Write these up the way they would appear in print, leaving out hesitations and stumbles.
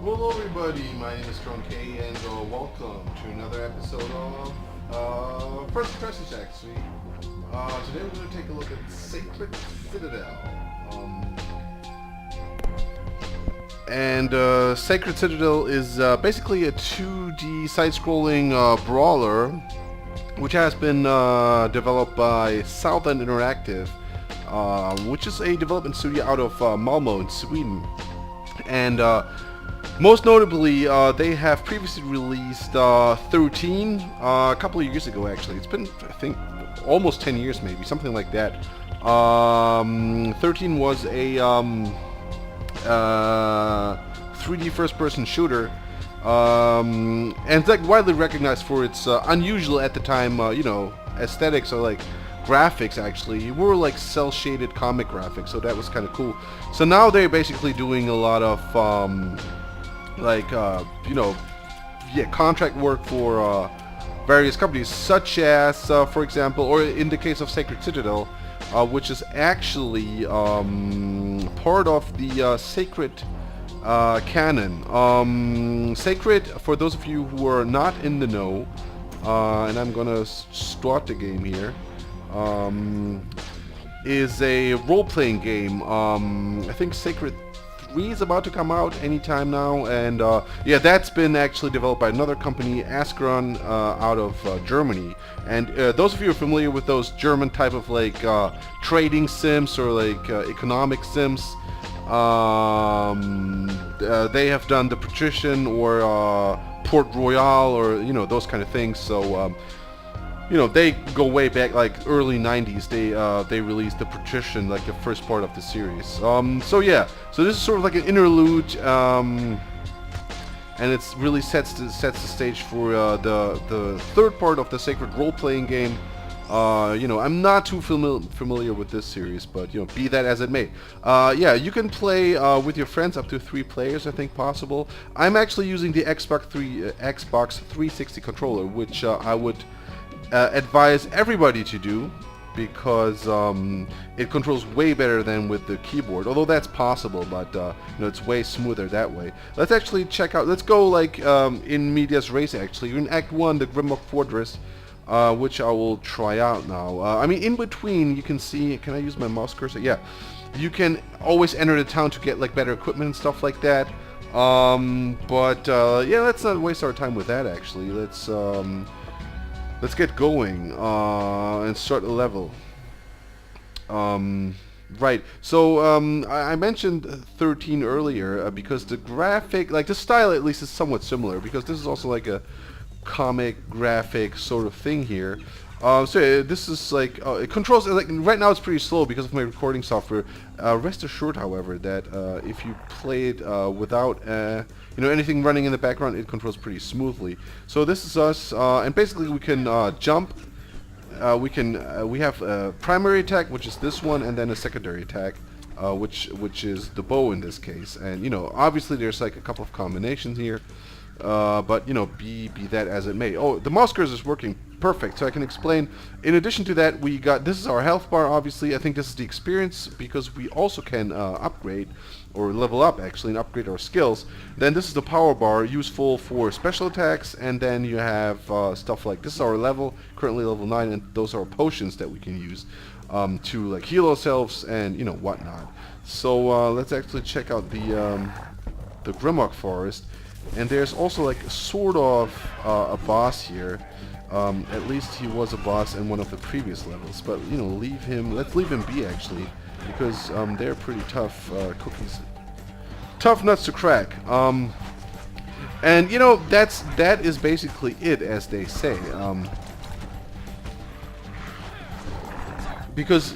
Hello everybody, my name is Strong K and welcome to another episode of First Impressions actually. Today we're going to take a look at Sacred Citadel. Sacred Citadel is basically a 2D side-scrolling brawler which has been developed by SouthEnd Interactive, which is a development studio out of Malmö in Sweden. And most notably, they have previously released 13 a couple of years ago actually. It's been, I think, almost 10 years maybe, something like that. 13 was a 3D first-person shooter, and it's like widely recognized for its unusual at the time, aesthetics, or like graphics. Actually, were like cel-shaded comic graphics, so that was kind of cool. So now they're basically doing a lot of contract work for various companies, such as, for example, or in the case of Sacred Citadel, which is actually part of the Sacred canon. Sacred, for those of you who are not in the know, and I'm gonna start the game here, is a role-playing game. I think Sacred 3 is about to come out anytime now, and that's been actually developed by another company, Ascaron, out of Germany. And those of you who are familiar with those German type of like trading sims or like economic sims, they have done the Patrician or Port Royal, or those kind of things. So they go way back, like early 90s. They released the Patrician, like the first part of the series. So this is sort of like an interlude, and it's really sets the stage for the third part of the Sacred role-playing game. I'm not too familiar with this series, but be that as it may. You can play with your friends, up to 3 players, I think, possible. I'm actually using the Xbox 360 controller, which I would advise everybody to do, because it controls way better than with the keyboard, although that's possible, but it's way smoother that way. Let's actually check out, let's go like in medias res actually. You're in Act 1, the Grimlock Fortress, which I will try out now. In between you can see, can I use my mouse cursor? Yeah, you can always enter the town to get like better equipment and stuff like that. Let's not waste our time with that actually. Let's get going and start a level. Right, so I mentioned 13 earlier because the graphic, like the style at least, is somewhat similar, because this is also like a comic graphic sort of thing here. This is like, it controls, like right now it's pretty slow because of my recording software. Rest assured, however, that if you play it without anything running in the background, it controls pretty smoothly. So this is us, and basically we can jump. We have a primary attack, which is this one, and then a secondary attack, which is the bow in this case. And obviously there's like a couple of combinations here. But be that as it may. Oh, the mouse cursor is working perfect, so I can explain. In addition to that, we got, this is our health bar, obviously. I think this is the experience, because we also can upgrade, or level up actually, and upgrade our skills. Then this is the power bar, useful for special attacks, and then you have stuff like, this is our level, currently level 9, and those are potions that we can use to like heal ourselves and whatnot. So let's actually check out the Grimlock Forest. And there's also like sort of a boss here. At least he was a boss in one of the previous levels. But let's leave him be actually, because they're pretty tough cookies, tough nuts to crack. And that is basically it, as they say. Because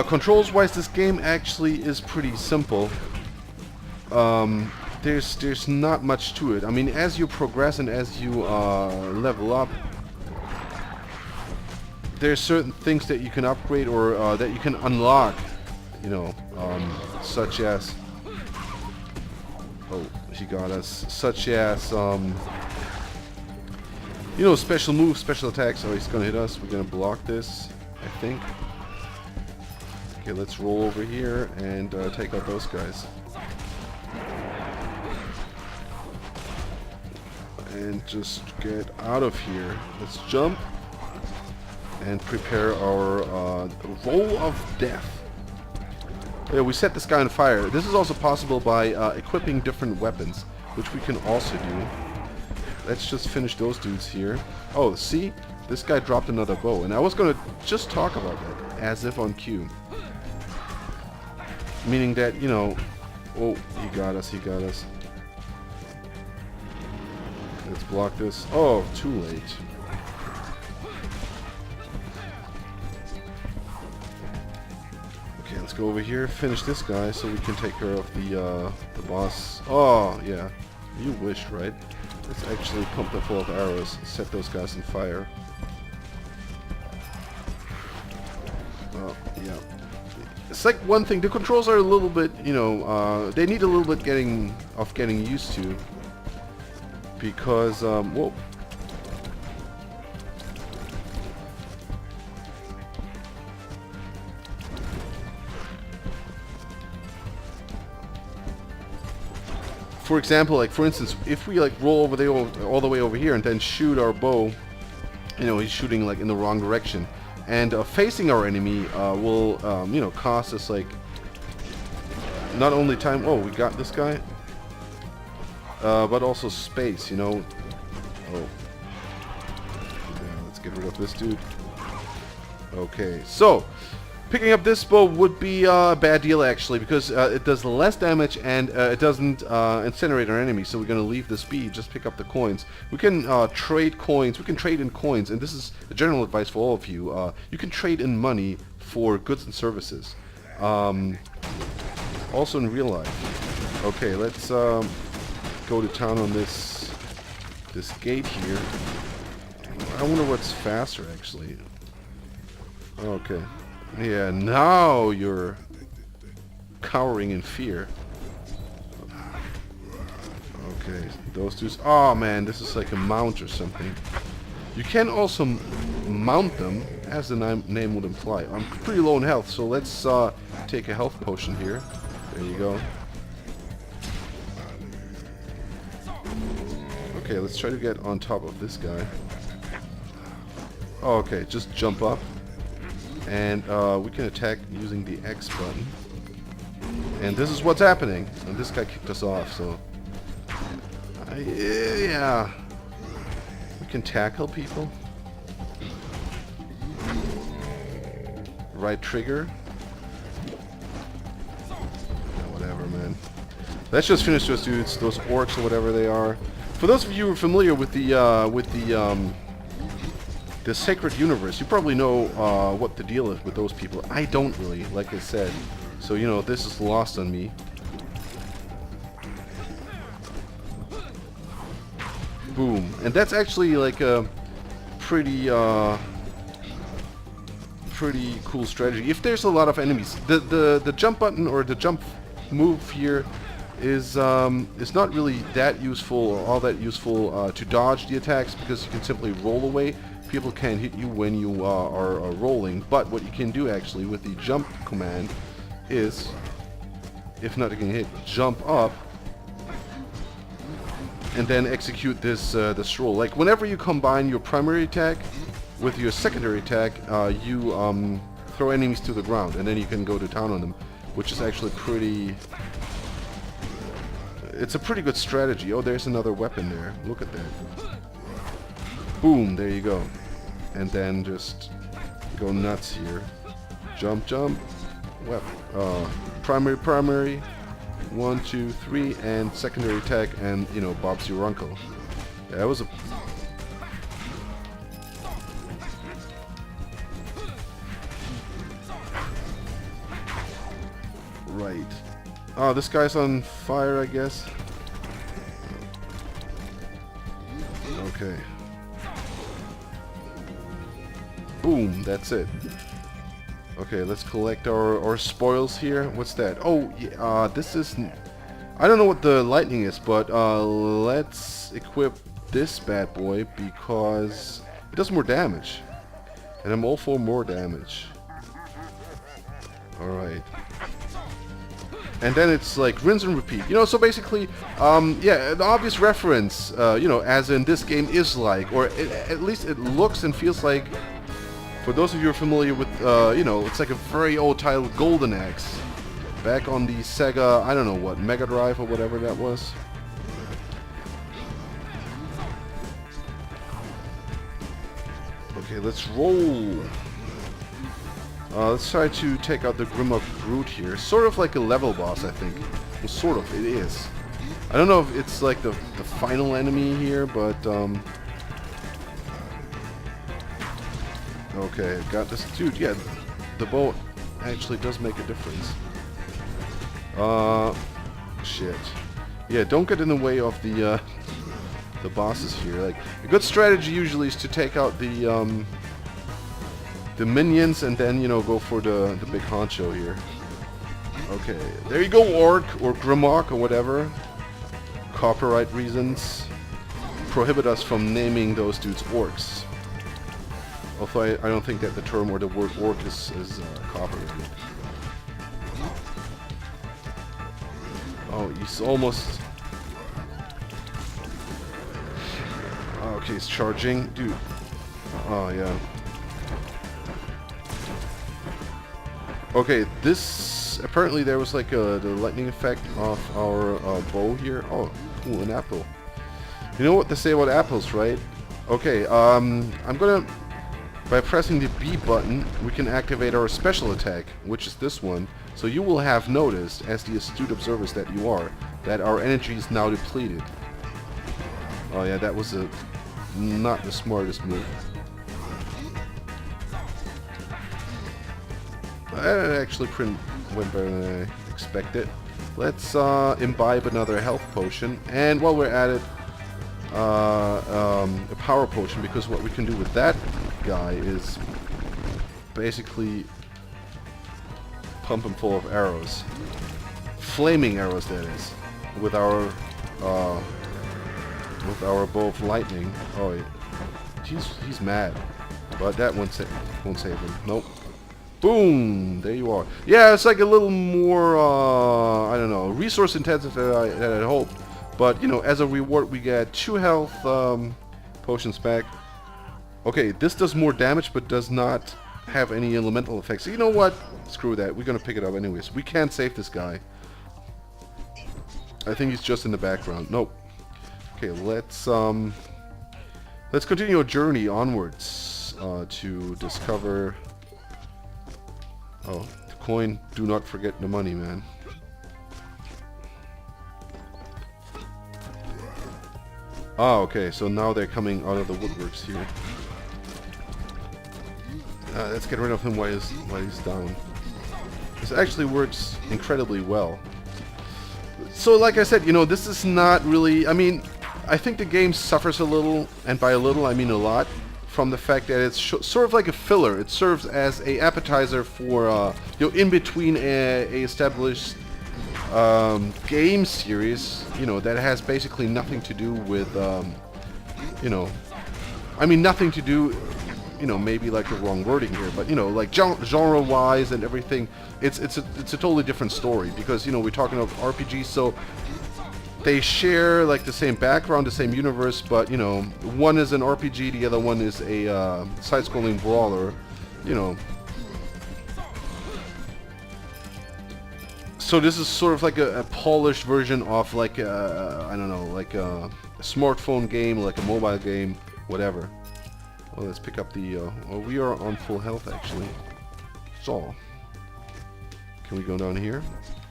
controls-wise, this game actually is pretty simple. There's not much to it. As you progress and as you level up, there's certain things that you can upgrade, or that you can unlock, such as, oh, he got us, such as, special moves, special attacks. Oh, he's gonna hit us. We're gonna block this, I think. Okay, let's roll over here and take out those guys. and just get out of here. Let's jump and prepare our roll of death. Yeah, we set this guy on fire. This is also possible by equipping different weapons, which we can also do. Let's just finish those dudes here. Oh, see? This guy dropped another bow, and I was gonna just talk about that, as if on cue. Meaning that, you know... Oh, he got us, he got us. Let's block this. Oh, too late. Okay, let's go over here, finish this guy so we can take care of the boss. Oh, yeah. You wished, right? Let's actually pump them full of arrows, set those guys on fire. Oh, yeah. It's like one thing, the controls are a little bit, you know, they need a little bit getting used to. Because, whoa. For example, like for instance, if we like roll over all the way over here and then shoot our bow, you know, he's shooting like in the wrong direction. And facing our enemy will, you know, cost us like not only time. Oh, we got this guy, but also space. You know. Oh, yeah, let's get rid of this dude. Okay, so picking up this bow would be a bad deal actually, because it does less damage and it doesn't incinerate our enemy. So we're gonna leave this be. Just pick up the coins. We can trade coins. We can trade in coins, and this is a general advice for all of you. You can trade in money for goods and services. Also in real life. Okay, let's go to town on this gate here. I wonder what's faster actually. Okay. Yeah, now you're cowering in fear. Okay, those two. Oh man, this is like a mount or something. You can also mount them, as the name would imply. I'm pretty low in health, so let's take a health potion here. There you go. Okay, let's try to get on top of this guy. Oh, okay, just jump up. And we can attack using the X button. And this is what's happening. And this guy kicked us off, so... yeah. We can tackle people. Right trigger. Yeah, whatever, man. Let's just finish those dudes, those orcs or whatever they are. For those of you who are familiar with the Sacred Universe, you probably know what the deal is with those people. I don't really, like I said. So, you know, this is lost on me. Boom. And that's actually like a pretty cool strategy. If there's a lot of enemies, the jump button or the jump move here is not really that useful or all that useful to dodge the attacks, because you can simply roll away. People can't hit you when you are rolling, but what you can do actually with the jump command is, if not, you can hit jump up and then execute this roll. Like whenever you combine your primary attack with your secondary attack, you throw enemies to the ground, and then you can go to town on them, which is actually pretty... It's a pretty good strategy. Oh, there's another weapon there. Look at that. Boom, there you go. And then just go nuts here. Jump, jump. Primary. 1, 2, 3, and secondary attack, and you know, Bob's your uncle. Yeah, that was a... Right. Oh, this guy's on fire, I guess. Okay. Boom, that's it. Okay, let's collect our spoils here. What's that? Oh, yeah, this is... I don't know what the lightning is, but let's equip this bad boy because it does more damage. And I'm all for more damage. Alright. and then it's like rinse and repeat. You know, so basically, yeah, an obvious reference, you know, as in this game is like, or at least it looks and feels like, for those of you who are familiar with, you know, it's like a very old title, Golden Axe, back on the Sega, I don't know what, Mega Drive or whatever that was. Okay, let's roll. Let's try to take out the Grimlock Brute here. Sort of like a level boss, I think. Well, sort of, it is. I don't know if it's like the final enemy here, but okay, got this. Dude, yeah, the bow actually does make a difference. Shit. Yeah, don't get in the way of the bosses here. Like, a good strategy usually is to take out the minions and then, you know, go for the big honcho here. Okay, there you go, Orc or Grimlock or whatever. Copyright reasons prohibit us from naming those dudes orcs. Although I don't think that the term or the word orc is copyrighted. Oh, he's almost... Okay, he's charging. Dude. Oh, yeah. Okay, this... Apparently there was like the lightning effect of our bow here. Oh, cool, an apple. You know what they say about apples, right? Okay, I'm gonna... By pressing the B button, we can activate our special attack, which is this one. So you will have noticed, as the astute observers that you are, that our energy is now depleted. Oh yeah, that was not the smartest move. That actually went better than I expected. Let's imbibe another health potion, and while we're at it, a power potion, because what we can do with that guy is basically pump him full of arrows. Flaming arrows, that is. With our bow of lightning. Oh, he's mad. But that won't save him. Nope. Boom! There you are. Yeah, it's like a little more, I don't know, resource intensive than I'd hoped. But, you know, as a reward we get 2 health potions back. Okay, this does more damage but does not have any elemental effects. So you know what? Screw that. We're gonna pick it up anyways. We can't save this guy. I think he's just in the background. Nope. Okay, let's continue our journey onwards to discover... Oh, the coin. Do not forget the money, man. Ah, okay, so now they're coming out of the woodworks here. Let's get rid of him while he's down. This actually works incredibly well. So, like I said, you know, this is not really... I mean, I think the game suffers a little, and by a little I mean a lot, from the fact that it's sort of like a filler. It serves as a appetizer for, you know, in between a established game series, you know, that has basically nothing to do with, you know, I mean, nothing to do, you know, maybe like the wrong wording here, but, you know, like genre-wise and everything, it's a totally different story, because, you know, we're talking about RPGs, so they share like the same background, the same universe, but, you know, one is an RPG, the other one is a side-scrolling brawler, you know. So this is sort of like a polished version of like I don't know, like a smartphone game, like a mobile game, whatever. Well, let's pick up the... well, we are on full health, actually. So, can we go down here?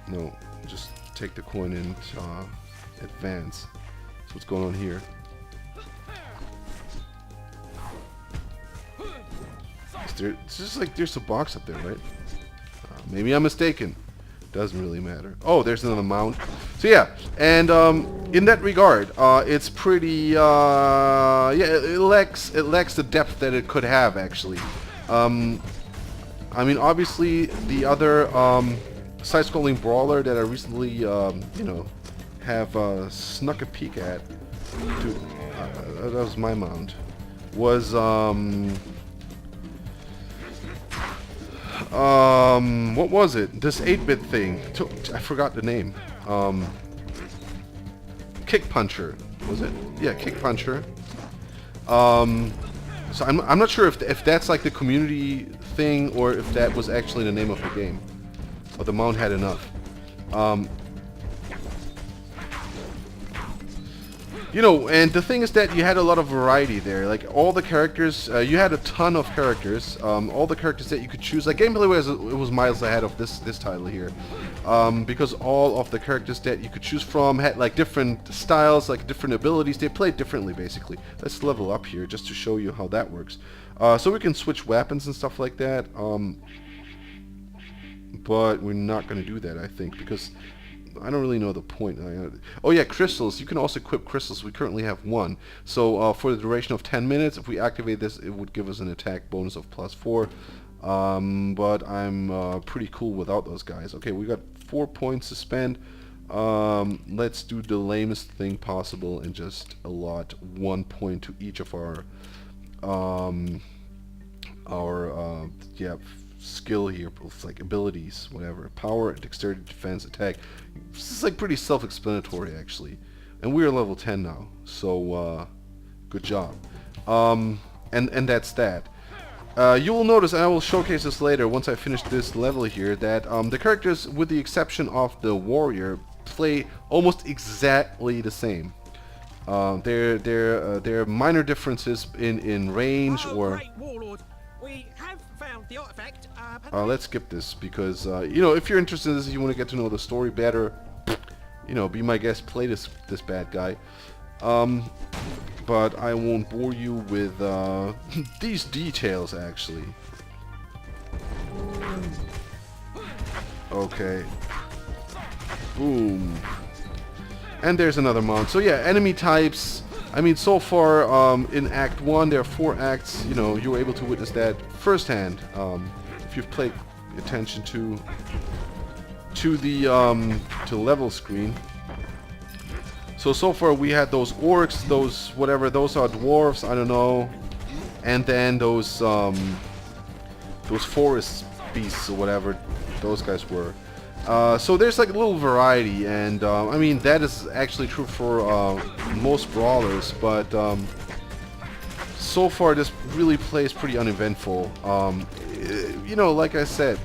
No, just take the coin and advance. So what's going on here? It's just like there's a box up there, right? Maybe I'm mistaken. Doesn't really matter. Oh, there's another mount. So yeah, and in that regard, it's pretty. Yeah, it lacks the depth that it could have, actually. I mean, obviously, the other side-scrolling brawler that I recently, you know, have snuck a peek at. Dude, that was my mount. Was What was it? This 8-bit thing. I forgot the name. Kick Puncher, was it? Yeah, Kick Puncher. So I'm not sure if that's like the community thing or if that was actually the name of the game. But the mount had enough. You know, and the thing is that you had a lot of variety there. Like all the characters, you had a ton of characters. All the characters that you could choose. Like gameplay-wise, it was miles ahead of this title here, because all of the characters that you could choose from had like different styles, like different abilities. They played differently, basically. Let's level up here just to show you how that works. So we can switch weapons and stuff like that. But we're not going to do that, I think, because I don't really know the point. Oh yeah, crystals. You can also equip crystals. We currently have one. So for the duration of 10 minutes, if we activate this, it would give us an attack bonus of +4. But I'm pretty cool without those guys. Okay, we got 4 points to spend. Let's do the lamest thing possible and just allot 1 point to each of our skill here, like abilities, whatever. Power, dexterity, defense, attack. This is like pretty self-explanatory actually. And we're level 10 now, so good job. And that's that. You will notice, and I will showcase this later once I finish this level here, that the characters, with the exception of the warrior, play almost exactly the same. There are minor differences in range or. Let's skip this because you know, if you're interested in this, you want to get to know the story better. You know, be my guest, play this bad guy. But I won't bore you with these details actually. Okay. Boom. And there's another mount. So yeah, enemy types. I mean, so far in Act 1, there are 4 acts. You know, you were able to witness that firsthand. If you've paid attention to the level screen. So far we had those orcs, those whatever, those are dwarves, I don't know, and then those forest beasts or whatever those guys were. So there's like a little variety, and I mean that is actually true for most brawlers, but so far this really plays pretty uneventful. You know, like I said,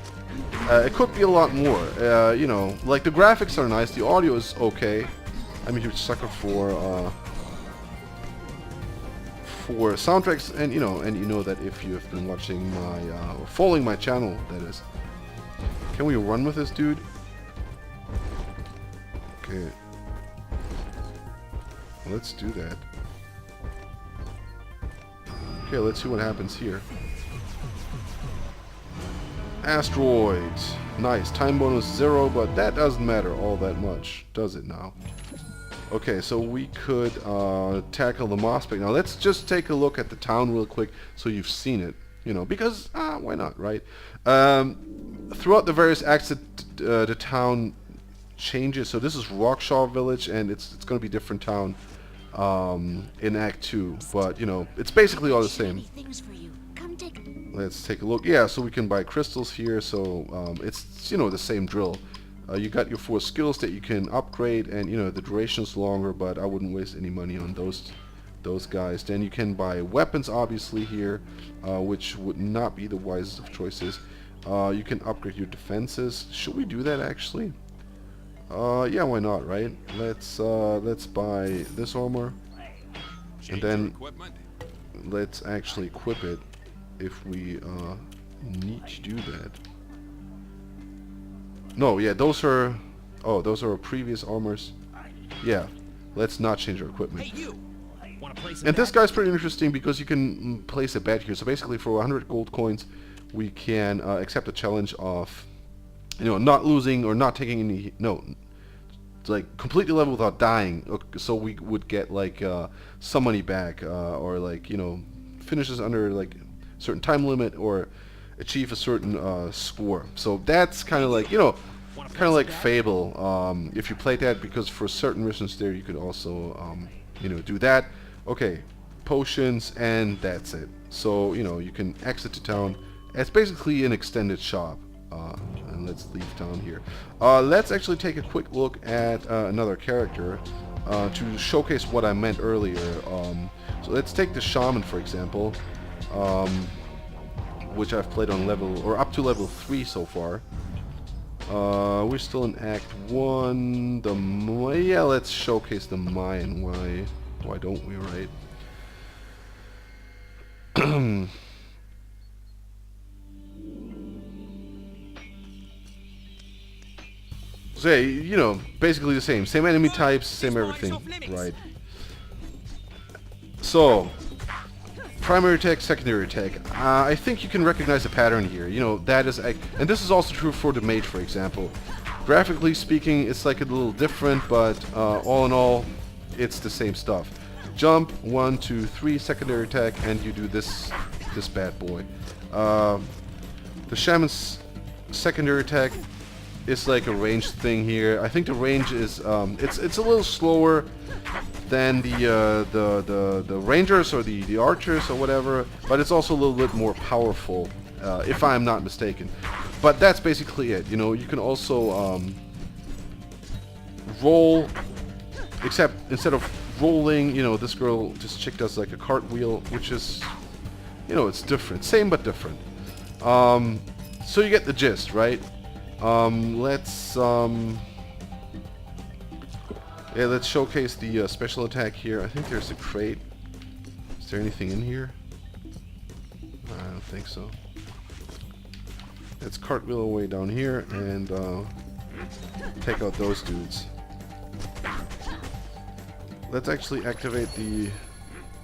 it could be a lot more. You know, like the graphics are nice, the audio is okay. I'm a huge sucker for soundtracks, and you know that if you have been watching my or following my channel, that is. Can we run with this dude? Okay. Let's do that. Okay, let's see what happens here. Asteroids. Nice. Time bonus 0, but that doesn't matter all that much, does it now? Okay, so we could tackle the Mossback. Now let's just take a look at the town real quick so you've seen it. You know, because, why not, right? Throughout the various acts, the town changes. So this is Rockshaw Village, and it's going to be a different town in Act 2. But, you know, it's basically all the same. Let's take a look. Yeah, so we can buy crystals here, so it's, you know, the same drill. You got your 4 skills that you can upgrade, and, you know, the duration is longer, but I wouldn't waste any money on those guys. Then you can buy weapons, obviously, here, which would not be the wisest of choices. You can upgrade your defenses. Should we do that, actually? Yeah, why not, right? Let's buy this armor, and then let's actually equip it if we need to do that. No, yeah, those are our previous armors. Yeah, let's not change our equipment. And this guy's pretty interesting because you can place a bet here. So basically, for 100 gold coins, we can accept a challenge of, you know, not losing or not taking any, no, like completely level without dying. So we would get like some money back, or like, you know, finishes under like a certain time limit, or achieve a certain score. So that's kind of like, you know, kind of like Fable. If you played that, because for certain missions there you could also you know, do that. Okay, potions, and that's it. So, you know, you can exit the town It's basically an extended shop. And let's leave down here. Let's actually take a quick look at another character to showcase what I meant earlier. So let's take the shaman, for example, which I've played on level, or up to level 3 so far. We're still in Act 1. Yeah, let's showcase the Mayan. Why don't we, right? So yeah, you know, basically the same enemy types, same everything, right? So, primary attack, secondary attack. I think you can recognize a pattern here. You know, that is, and this is also true for the mage, for example. Graphically speaking, it's like a little different, but all in all, it's the same stuff. Jump, 1, 2, 3, secondary attack, and you do this bad boy. The shaman's secondary attack is like a ranged thing here. I think the range is it's a little slower than the rangers or the archers or whatever, but it's also a little bit more powerful, if I'm not mistaken. But that's basically it. You know, you can also roll, except instead of rolling, you know, this chick does like a cartwheel, which is, you know, it's different, same but different. So you get the gist, right? Let's showcase the special attack here. I think there's a crate. Is there anything in here? I don't think so. Let's cartwheel away down here and take out those dudes. Let's actually activate the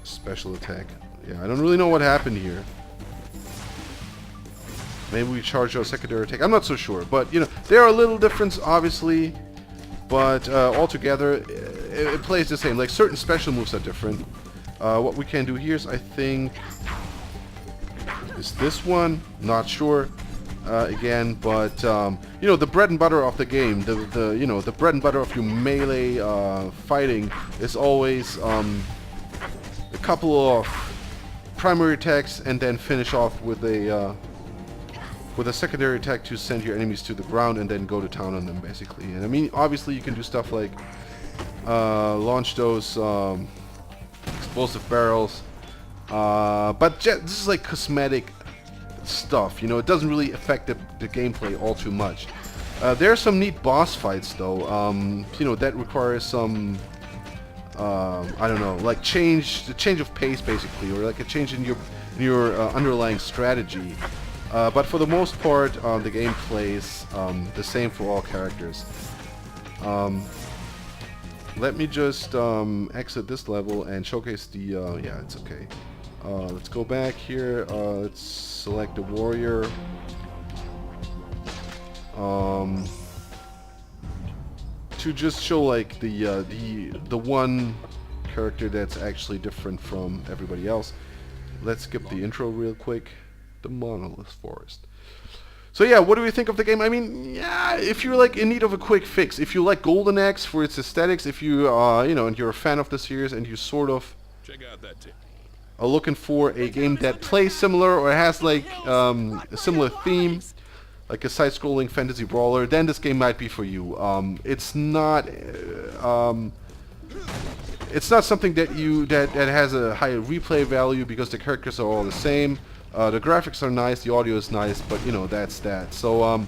special attack. Yeah, I don't really know what happened here. Maybe we charge our secondary attack. I'm not so sure, but you know, there are little differences, obviously, but altogether, it plays the same. Like, certain special moves are different. What we can do here is, I think, is this one. Not sure. Again, but you know, the bread and butter of the game, the bread and butter of your melee fighting is always a couple of primary attacks, and then finish off with a secondary attack to send your enemies to the ground and then go to town on them, basically. And I mean, obviously you can do stuff like launch those explosive barrels, but this is like cosmetic stuff, you know. It doesn't really affect the gameplay all too much. There are some neat boss fights though, you know, that requires some I don't know, like change of pace, basically, or like a change in your underlying strategy. But for the most part, the game plays the same for all characters. Let me just exit this level and showcase the... yeah, it's okay. Let's go back here. Let's select the warrior. To just show like the one character that's actually different from everybody else. Let's skip the intro real quick. The Monolith Forest. So yeah, what do we think of the game? I mean, yeah, if you're like in need of a quick fix, if you like Golden Axe for its aesthetics, if you you know, and you're a fan of the series, and you sort of are looking for a game that plays similar or has like a similar theme, like a side-scrolling fantasy brawler, then this game might be for you. It's not something that has a high replay value because the characters are all the same. The graphics are nice, the audio is nice, but you know, that's that. So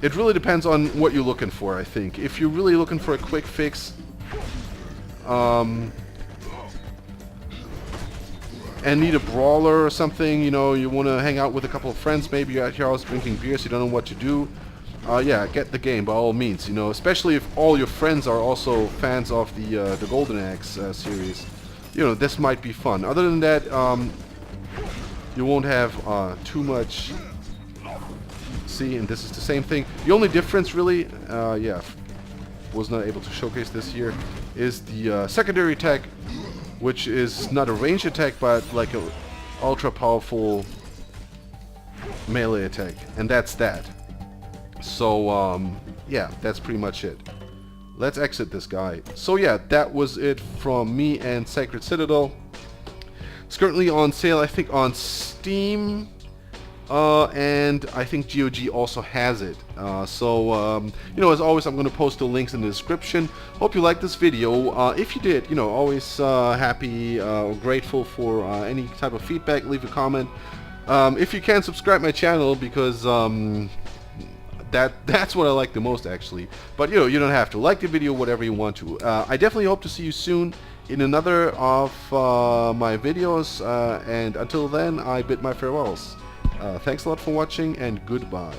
it really depends on what you're looking for, I think. If you're really looking for a quick fix, and need a brawler or something, you know, you want to hang out with a couple of friends, maybe you're at your house drinking beers, you don't know what to do, yeah, get the game by all means, you know, especially if all your friends are also fans of the Golden Axe series. You know, this might be fun. Other than that, you won't have too much. See, and this is the same thing. The only difference, really, yeah, was not able to showcase this here, is the secondary attack, which is not a ranged attack, but like a ultra powerful melee attack, and that's that. So, yeah, that's pretty much it. Let's exit this guy. So yeah, that was it from me and Scared Citadel. It's currently on sale, I think, on Steam and I think GOG also has it. You know, as always, I'm going to post the links in the description. Hope you liked this video. If you did, you know, always happy or grateful for any type of feedback. Leave a comment. If you can, subscribe my channel, because that's what I like the most, actually. But you know, you don't have to. Like the video, whatever you want to. I definitely hope to see you soon in another of my videos, and until then, I bid my farewells. Thanks a lot for watching, and goodbye.